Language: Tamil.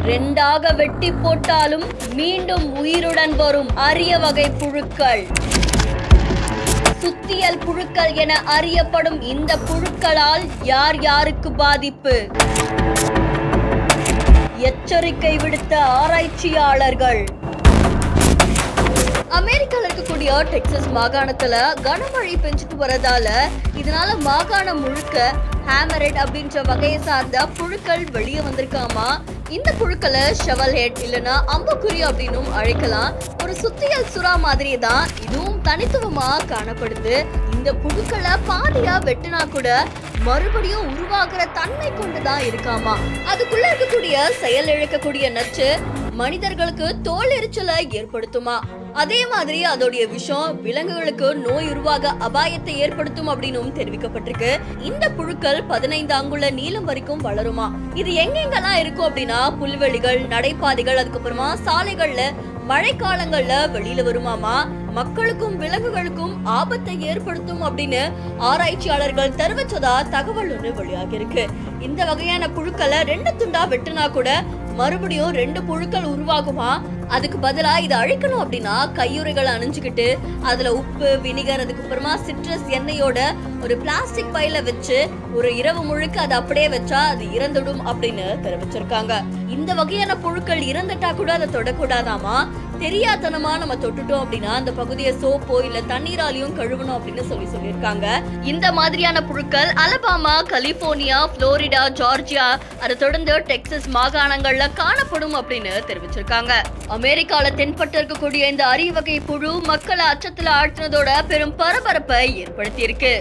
ரெண்டாக வெட்டி போட்டாலும் மீண்டும் உயிருடன் வரும் அரிய வகை புழுக்கள். சுத்தியல் புழுக்கள் என அறியப்படும் இந்த புழுக்களால் யார் யாருக்கு பாதிப்பு? எச்சரிக்கை விடுத்த ஆராய்ச்சியாளர்கள். அமெரிக்கால இருக்கக்கூடிய டெக்சாஸ் மாகாணத்துல கனமழை பெஞ்சிட்டு வரதால இதனால மாகாணம் முழுக்க ஹேமரெட் அப்படின்ற வகையை சார்ந்த புழுக்கள் வெளியே வந்திருக்காமா. இந்த புழுக்களை ஷெவல் ஹெட் இல்லனா அம்புக்குறி அப்படின்னும் அழைக்கலாம். ஒரு சுத்தியல் சுறா மாதிரி தான் இதுவும் தனித்துவமா காணப்படுது. இந்த புழுக்களை பாதியா வெட்டினா கூட மறுபடியும் உருவாக்குற தன்மை கொண்டுதான் இருக்காமா. அதுக்குள்ள இருக்கக்கூடிய செயல் இழக்கக்கூடிய நச்சு மனிதர்களுக்கு தோல் எரிச்சலை ஏற்படுத்துமா. அதே மாதிரி அதோடைய விஷம் விலங்குகளுக்கு நோய் உருவாக அபாயத்தை ஏற்படுத்தும் அப்படின்னும் தெரிவிக்கப்பட்டிருக்கு. இந்த புழுக்கள் 15 அங்குல நீளம் வரைக்கும் வளருமா. இது எங்கெங்கெல்லாம் இருக்கும் அப்படின்னா புல்வெளிகள், நடைபாதைகள், அதுக்கப்புறமா சாலைகள்ல மழைக்காலங்கள்ல வெளியில வருமாமா. மக்களுக்கும் விலங்குகளுக்கும் ஆபத்தை ஏற்படுத்தும் அப்படின்னு ஆராய்ச்சியாளர்கள் தெரிவிச்சதா தகவல் ஒன்று வெளியாகி இருக்கு. இந்த வகையான புழுக்களை 2 துண்டா வெட்டினா கூட மறுபடியும் 2 புழுக்கள் உருவாகுமா. அதுக்கு பதிலா இதை அழிக்கணும் அப்படின்னா கையுறைகளை அணிஞ்சுக்கிட்டு அதுல உப்பு, வினிகர், அதுக்கப்புறமா சிட்ரஸ் எண்ணெயோட ஒரு பிளாஸ்டிக் பையில வச்சு ஒரு இரவு முழுக்க அதை அப்படியே வச்சா அது இறந்துடும் அப்படின்னு தெரிவிச்சிருக்காங்க. இந்த வகையான புழுக்கள் இறந்துட்டா கூட அதை தொடக்கூடாதாமா. தெரியாதனமா நம்ம தொட்டுட்டோம் அப்படின்னா அந்த பகுதியை சோப்போ இல்ல தண்ணீராலையும் கழுவணும் அப்படின்னு சொல்லியிருக்காங்க. இந்த மாதிரியான புழுக்கள் அலபாமா, கலிபோர்னியா, புளோரிடா, ஜார்ஜியா, அதை தொடர்ந்து டெக்சாஸ் மாகாணங்கள்ல காணப்படும் அப்படின்னு தெரிவிச்சிருக்காங்க. அமெரிக்கால தென்பட்டு இருக்கக்கூடிய இந்த அரிய வகை புழு மக்களை அச்சத்துல ஆழ்த்தினதோட பெரும் பரபரப்பை ஏற்படுத்தி இருக்கு.